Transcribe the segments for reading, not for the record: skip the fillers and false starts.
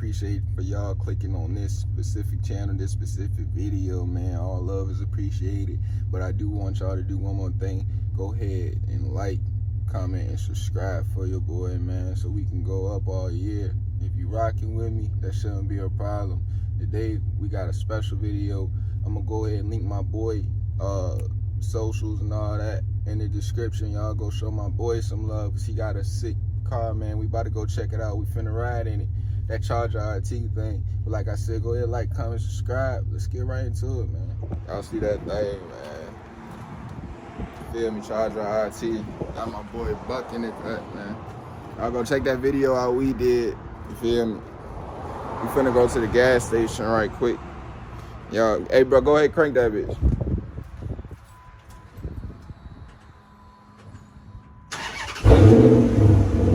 appreciate for y'all clicking on this specific channel, this specific video, man. All love is appreciated. But I do want y'all to do one more thing. Go ahead and like, comment, and subscribe for your boy, man, so we can go up all year. If you rocking with me, that shouldn't be a problem. Today, we got a special video. I'm gonna go ahead and link my boy socials and all that in the description. Y'all go show my boy some love, because he got a sick car, man. We about to go check it out. We finna ride in it. That Charger RT thing. But like I said, go ahead, like, comment, subscribe. Let's get right into it, man. Y'all see that thing, man. Feel me, Charger RT. Got my boy Buck in it, man. I'll go check that video out we did. You feel me? We finna go to the gas station right quick. Yo, hey bro, go ahead, crank that bitch.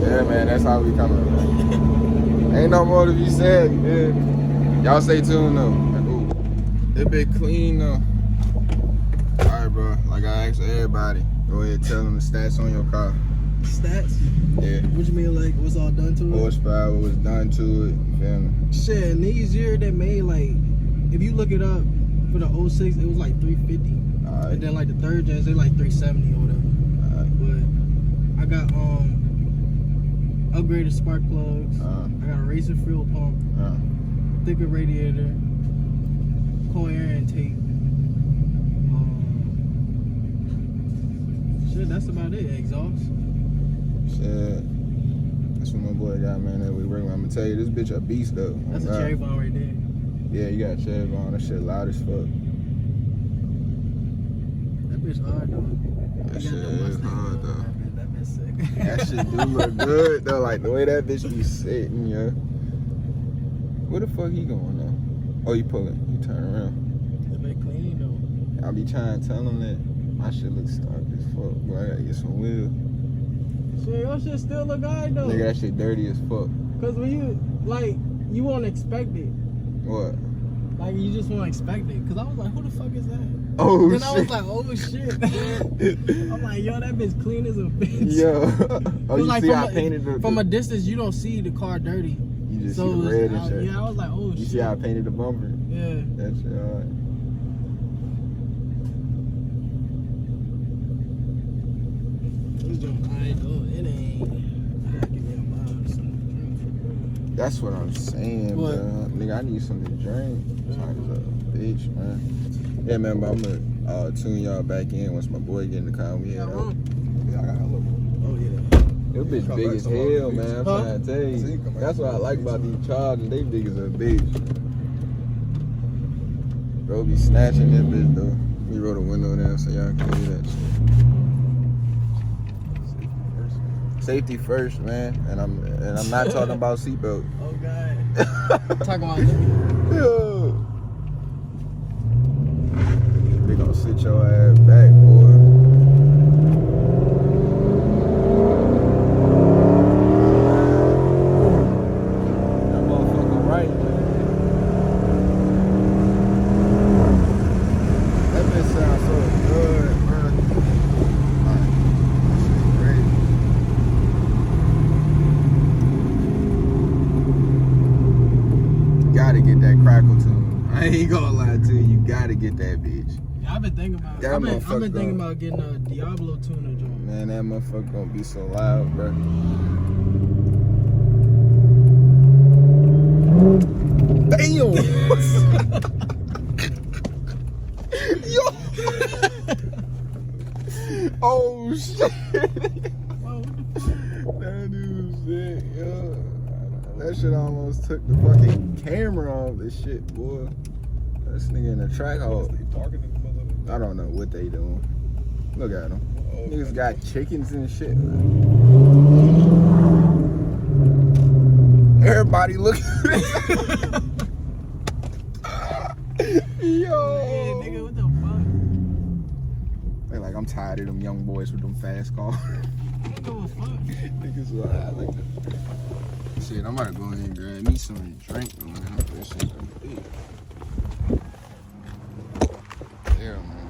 Yeah, man, that's how we coming, man. Ain't no more to be said, man. Y'all stay tuned though. Ooh, it been clean though. Alright, bro, like I asked everybody, go ahead and tell them the stats on your car. Stats? Yeah. What you mean, like, what's all done to it? Horsepower was done to it, you feel me? Shit, in these years, they made, like, if you look it up, for the 06, it was like 350. Alright. And then, like, the third gens, they like 370 or whatever. Alright. But I got, upgraded spark plugs. I got a racing fuel pump. Thicker radiator. Cold air intake. Shit, that's about it. Exhaust. Shit. That's what my boy got, man, that we working with. I'm gonna tell you, this bitch a beast, though. That's a cherry bomb right there. Yeah, you got a cherry bomb. That shit loud as fuck. That bitch hard, though. That shit is hard, though. That bitch sick. That shit do look good, though. Like, the way that bitch be sitting, yeah. Where the fuck he going, though? Oh, you pulling. You turn around. That bitch clean, though. I be trying to tell him that my shit look stark as fuck, boy. I gotta get some wheels. Shit, your shit still look alright, though. Nigga, that shit dirty as fuck. Cause when you, like, you won't expect it. What? Like, you just won't expect it. Cause I was like, who the fuck is that? Oh, then shit. I was like, oh, shit. I'm like, yo, that bitch clean as a bitch. Yo. Oh, you like, see how I painted the... From a distance, you don't see the car dirty. You just so see the red and shit. Yeah, I was like, oh, shit. You see how I painted the bumper? Yeah. That shit, alright. This joint, alright, though. It ain't... That's what I'm saying, what? bro. Nigga, I need something to drink. Tired as a bitch, man. Yeah, man, but I'm gonna tune y'all back in once my boy get in the car. We got head room? Yeah, I got hella room. Oh, yeah. This bitch big as hell, man. I'm trying to tell you. That's what I like about these Chargers. They big as a bitch. Bro be snatching that bitch, though. We roll the window down so y'all can hear that shit. Safety first, man, and I'm not talking about seatbelt. Oh God. Talking about living. Yeah. They gonna sit your ass back, boy. That motherfucker right, man. That bitch sounds so good, man. Gotta get that crackle tune. I ain't gonna lie to you, you gotta get that bitch. Yeah, I've been thinking about it. I've been thinking about getting a Diablo tuner joint. Man, that motherfucker gonna be so loud, bro. Damn! Yo! Oh shit! Whoa, what the fuck? That dude shit, yo. That shit almost took the fucking camera off this shit, boy. This nigga in the track hole. I don't know what they doing. Look at them. Niggas got chickens and shit. Everybody look. Yo. Hey, nigga, what the fuck? They like, I'm tired of them young boys with them fast cars. What the fuck? Niggas like that. Shit, I'm about to go in and grab me something to drink, man. That shit's so big. Yeah, man.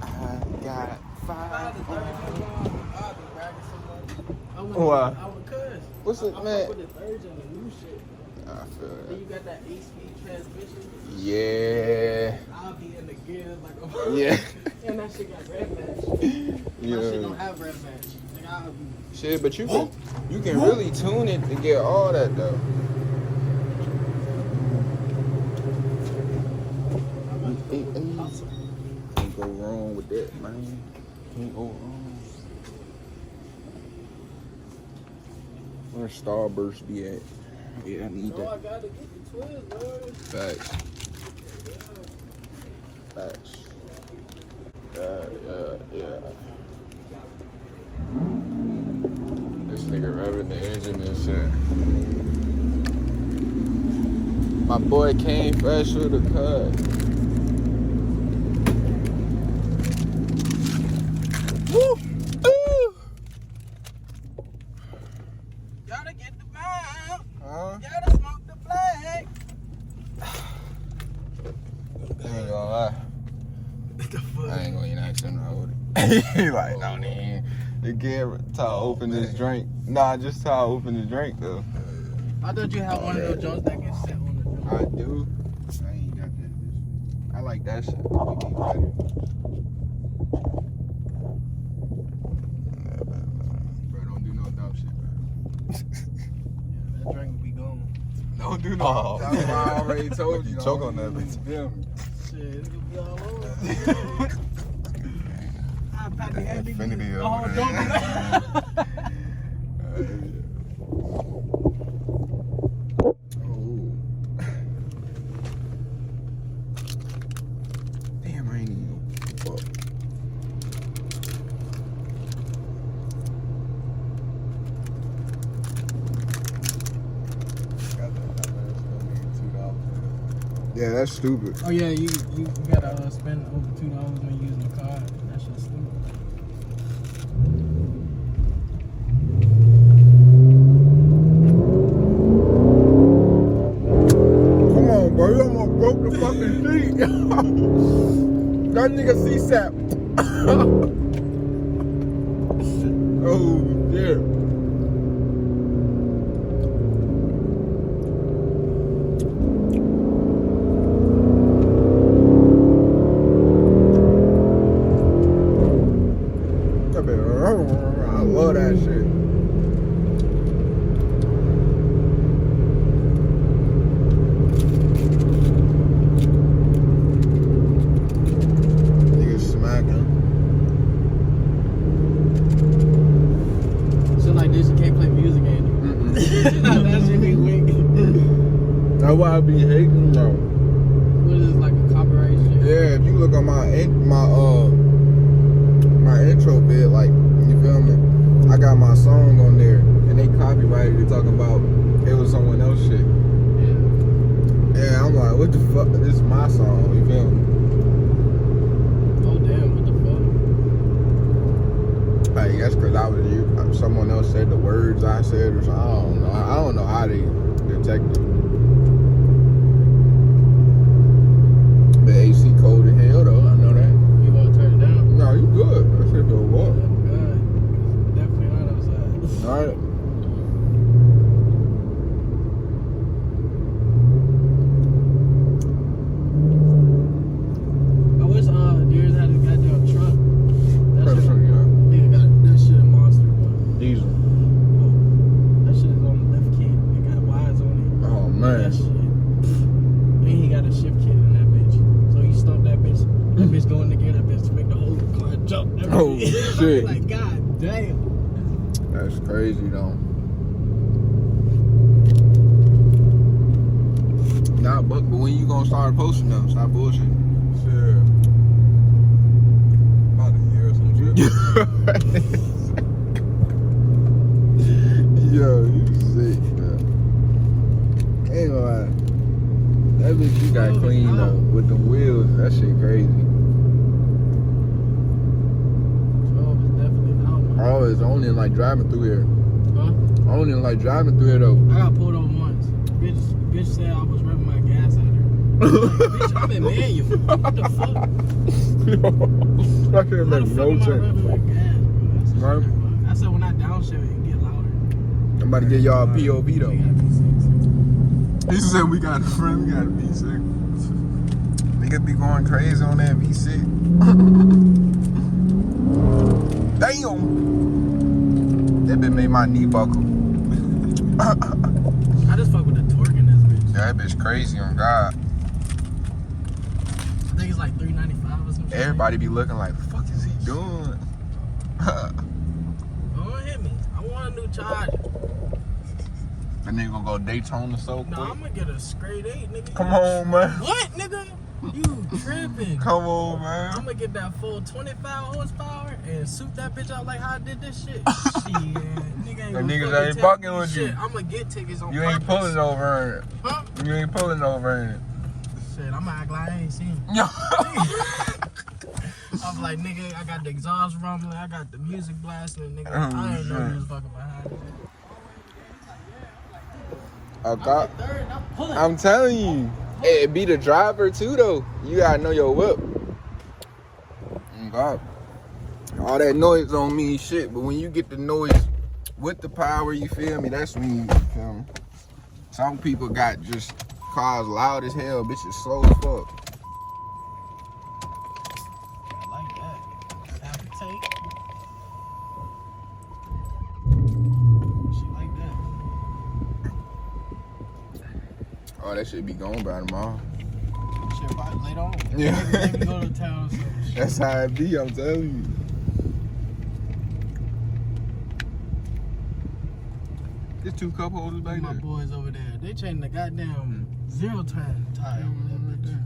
I got 5. What? I would cuss. What's up? man. With the thirds and the new shit. I feel that. Then you got that 8-speed transmission. Yeah. I'll be in the gears like a Yeah. And that shit got red match. Yeah. My shit don't have red match. Like, I'll be... Shit, but you can really tune it to get all that though. Can't go wrong with that, man. Can't go wrong. Where Starburst be at? Yeah, I need that. I gotta get the twins, bro. Facts. Facts. Yeah. This nigga revving the engine and shit. My boy came fresh with a cut. Woo! Ooh! Gotta get the vibe. Huh? Gotta smoke the flag. I ain't gonna lie. What the fuck? I ain't gonna even ask him to hold it. He like, no, nigga. Again, how I open this drink. Nah, just how I open the drink though. I thought you had one of those joints that can sit on the joint. I do. I ain't got that bitch. I like that shit. Bro, don't do no dumb shit, bro. Yeah, that drink will be gone. Don't do no. That's why I already told you. Choke on that bitch. Shit, it's gonna be all over. I'll pack the heavy. Infinity over Oh, there. don't do that. Damn, I ain't even know. Fuck. Yeah, that's stupid. Oh yeah, you gotta spend over $2 when using the card. That shit's stupid. Come on, bro. You almost broke the fucking seat. That nigga CSAP. Oh, dear. I love that shit. Niggas smacking. So like this, you can't play music in that shit be weak. That's why I be hating though. What is this, like a copyright shit? Yeah, if you look on my intro bit, like, you feel me? I got my song on there, and they copyrighted it talking about it was someone else shit. Yeah. And I'm like, what the fuck? This is my song, you feel me? Oh damn, what the fuck? Like, that's because someone else said the words I said or something. I don't know. I don't know how they detect it. The AC cold in hell though, I know that. You want to turn it down? No, you good. That shit feel warm. Good. Definitely not outside. Alright. I wish Deers had a goddamn truck. That shit, Yeah. nigga got that shit a monster, bro. Diesel. That shit is on the left kit. It got wires on it. Oh That man. shit. And he got a shift kit in that bitch. So you stop that bitch. That bitch go in the gear, that bitch to make the whole car jump. Oh, shit. Like, god damn. That's crazy though. Nah, but when you gonna start posting them? Stop bullshit. Shit. About a year or some shit. Yo, you sick, man. Ain't gonna lie. That bitch you got clean though with the wheels. That shit crazy. 12 is definitely out, man. Oh, it's only like driving through here. Huh? Only like driving through here though. I got pulled over once. Bitch said I was revving my gas at her. Like, bitch, I'm in manual. What the fuck? That shit How the make fuck no am I sense. revving my gas, bro? That's Right. I said when I downshift, it get louder. I'm about to get y'all a POV We though. got V6. He said we got a friend, we got a V6. Nigga be going crazy on that V6. Damn! That bitch made my knee buckle. I just fuck with the torque in this bitch. Yeah, that bitch crazy on God. I think it's like $395 or something. Everybody be looking like, the fuck is he doing? Don't hit me. I want a new charger. That nigga gonna go Daytona so quick. No, I'm gonna get a straight 8, nigga. Come on, man. What, nigga? You tripping. Come on, man. I'm gonna get that full 25 horsepower and suit that bitch out like how I did this shit. Shit, nigga ain't The gonna niggas fucking ain't tell fucking me with shit. you. I'm gonna get tickets on You purpose. ain't pulling over in it. Huh? You ain't pulling over in it. Shit, I'm gonna act like I ain't seen it. Yo. I'm like, nigga, I got the exhaust rumbling, I got the music blasting, nigga. Oh, I ain't know shit. you was fucking behind it. Okay. Third, I'm pulling. I'm telling you. It be the driver too though. You gotta know your whip. God. All that noise don't mean shit, but when you get the noise with the power, you feel me? That's when you feel me. Some people got just cars loud as hell, bitches slow as fuck. I like that. Have to take. She like that. Oh, that shit be gone by tomorrow. Shit, probably later on. Yeah. Maybe go to town or something. That's how it be, I'm telling you. There's 2 cup holders back My there. boys over there, they changing the goddamn zero-turn tire over there. Right there.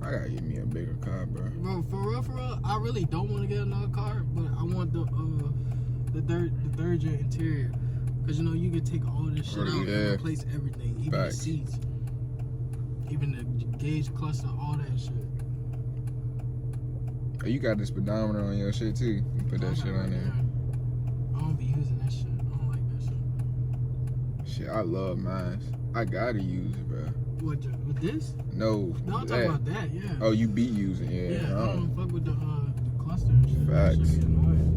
I gotta get me a bigger car, bro. Bro, for real, I really don't want to get another car, but I want the third gen interior, cause you know you can take all this shit out and replace everything, even Facts. the seats, even the gauge cluster, all that shit. Oh, you got the speedometer on your shit too. You put that shit on there. I don't be using that shit. I don't like that shit. Shit, I love mine. I gotta use it, bro. What, with this? No, No, I'm that. talking about that, yeah. Oh, you be using, yeah. Yeah, I I don't fuck with the cluster and shit. That Facts. shit be annoying.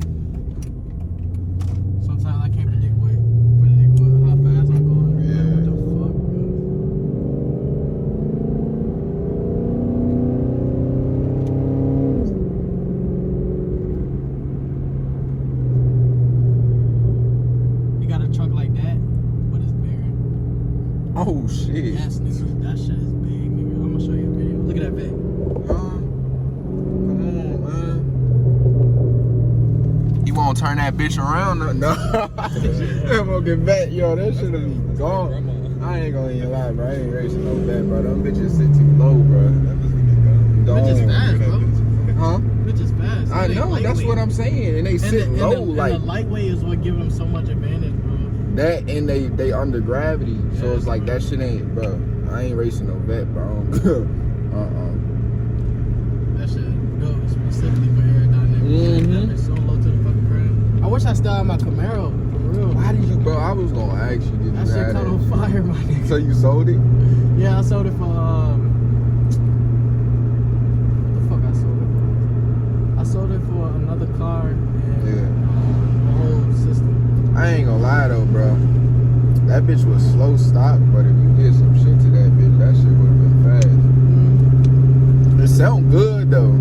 Sometimes I can't predict how fast I'm going. Yeah. What the fuck, bro? You got a truck like that, but it's bigger. Oh shit. Yes, nigga. That shit is big, nigga. I'm gonna show you a video. Look at that bag. Come on, man. You won't turn that bitch around? No. I'm gonna get back, yo. That shit'll be gone. I ain't gonna even lie, bro. I ain't racing no bet, bro. Them bitches sit too low, bro. Bitch is fast, bro. Huh? Bitch is fast. I It ain't know. That's lightweight. what I'm saying. And they sit low, like and the lightweight is what gives them so much advantage, bro. that. And they under gravity, so it's like that shit ain't, bro. I ain't racing no vet, bro. That shit goes specifically for aerodynamics. Mhm. That bitch so low to the fucking ground. I wish I still had my Camaro, for real. Why did you, bro? I was gonna ask you, did That you shit have caught on that? fire, my nigga. So you sold it? Yeah, I sold it for, what the fuck I sold it for? I sold it for another car and Yeah. the whole system. I ain't gonna lie though, bro. That bitch was slow stop, but if you did some shit to that bitch, that shit would have been fast. It sound good though.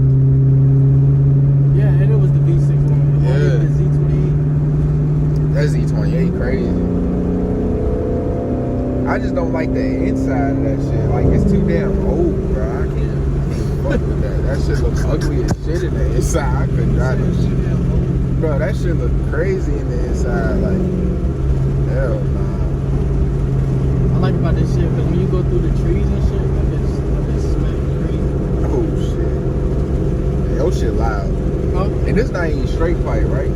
Yeah, and it was the V6 one. It wasn't Yeah. the Z28. That Z28 crazy. I just don't like the inside of that shit. Like it's too damn old, bro. I can't fuck with that. That shit look ugly as shit in the inside. I couldn't drive that shit. Bro, that shit look crazy in the inside. Like, hell nah. I like about this shit because when you go through the trees and shit, that bitch smack crazy. Oh shit. Yeah, your shit loud. Huh? And this not even straight pipe, right?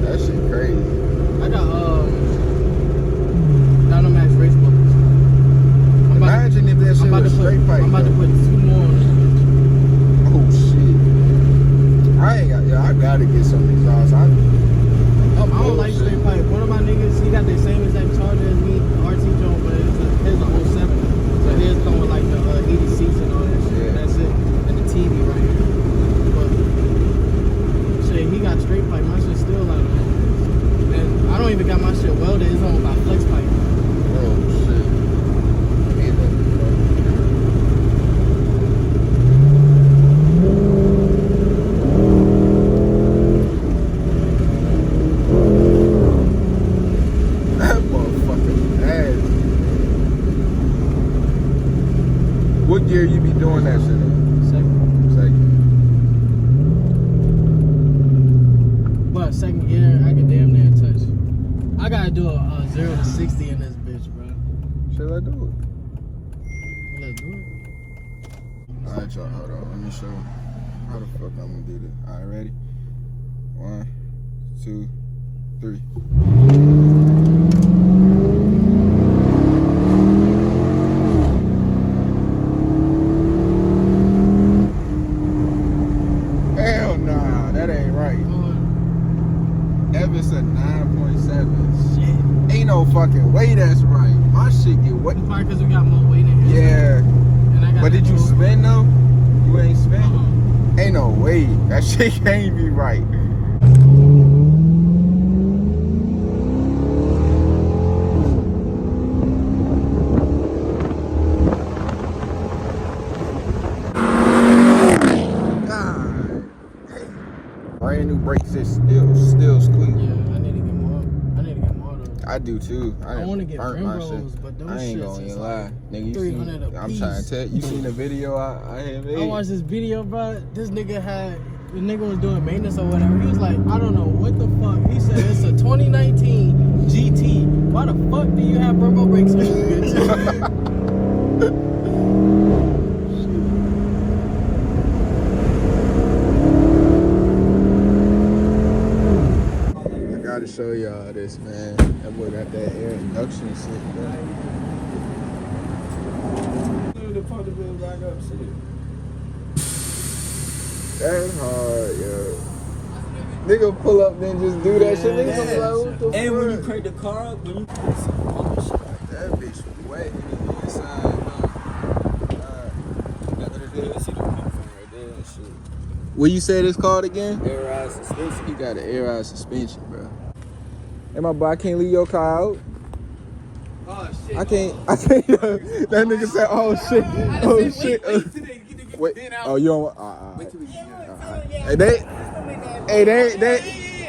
That shit crazy. I got Dynamax race buckets. Imagine if that shit was straight pipe. I'm about to put 2 more on it. Oh shit. I gotta get some exhaust. I don't like straight pipe. One of my niggas, he got the same exact charger as me, RT Jones, but his a 07. So his come with like the heated seats and all that shit. Yeah. That's it. And the TV right here. straight pipe. My shit still out of it. And I don't even got my shit welded. It's on by flex pipe. Oh shit. That motherfucking ass. What gear you be doing that shit in? But second gear, I can damn near touch. I gotta do a 0 to 60 in this bitch, bro. Should I do it? Let's do it. Alright, y'all, hold on. Let me show you how the fuck I'm gonna do this. Alright, ready? 1, 2, 3. Hell nah, that ain't right. It's a 9.7. Shit. Ain't no fucking way that's right. My shit get wet. Probably because we got more weight in here. Yeah. And I got But did you spin though? You ain't spin? Ain't no way. That shit can't be right. Brand new brake system still squeak. Yeah, I need to get more. I need to get more though. I do too. I want to get burnt rim my rolls, shit. but those I ain't shits gonna is even lie. like Nigga, you 300 seen, a I'm piece. trying to tell you seen the video I had made? I watched this video, bro. This nigga the nigga was doing maintenance or whatever. He was like, I don't know what the fuck. He said it's a 2019 GT. Why the fuck do you have Brembo brakes on this bitch? I gotta show y'all this, man. That boy got that air induction shit, bro. That's hard, yo. Nigga pull up then just do that shit. Nigga be like, what the And fuck? when you crank the car up, when you That bitch wet in the inside, though. What you said it's called again? air ride suspension. He got an air ride suspension, bro. Hey, my boy, I can't leave your car out. Oh shit. I can't. That nigga said, oh shit. Oh shit. Wait. Oh, you don't want. Wait till we get here. Hey, they.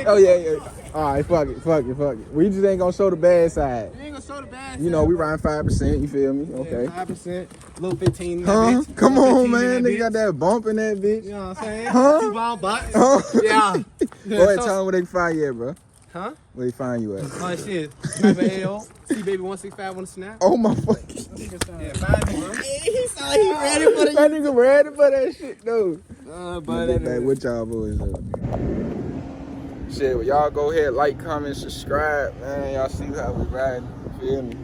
Oh, yeah. Alright, fuck it. We just ain't gonna show the bad side. You ain't gonna show the bad. You know, we riding 5%, you feel me? Okay. 5%, little 15. Huh? Come on, man. Nigga got that bump in that bitch. You know what I'm saying? Huh? 2 pound bucks. Huh? Yeah. Go ahead, tell them where they can find you at, bro. Huh? Where they find you at? Oh shit. Sniper AO. C-Baby165 on the snap. Oh, my fucking. Yeah, find me, bro. He ready for that. That nigga ready for that shit, though. But Get back with y'all boys, though. Shit, well, y'all go ahead, like, comment, subscribe, man. Y'all see how we riding, feel me?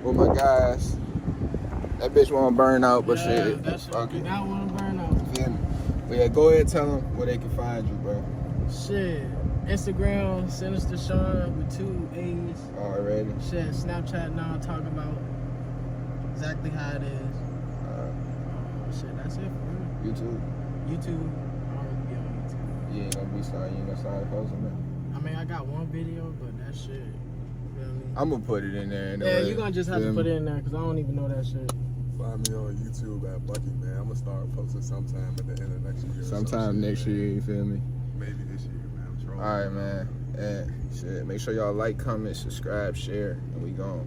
With my guys. That bitch won't burn out, but shit. That shit Fuck did it. not want to burn out. Feel me? But yeah, go ahead, tell them where they can find you, bro. Shit. Instagram, Sinister Sean with 2 A's. Already. Shit, Snapchat, nahtalkingbout. Exactly how it is. Shit, that's it for real. YouTube. YouTube. I don't really be on YouTube. You ain't gonna start posting that. I mean, I got one video, but that shit. You feel me? I'm gonna put it in there. Yeah, you're gonna just have to put it in there because I don't even know that shit. Find me on YouTube at Bucky, man. I'm gonna start posting sometime at the end of next year. Sometime next year, you feel me? Maybe this year, man. I'm trolling. Alright, man. And shit, make sure y'all like, comment, subscribe, share, and we gone.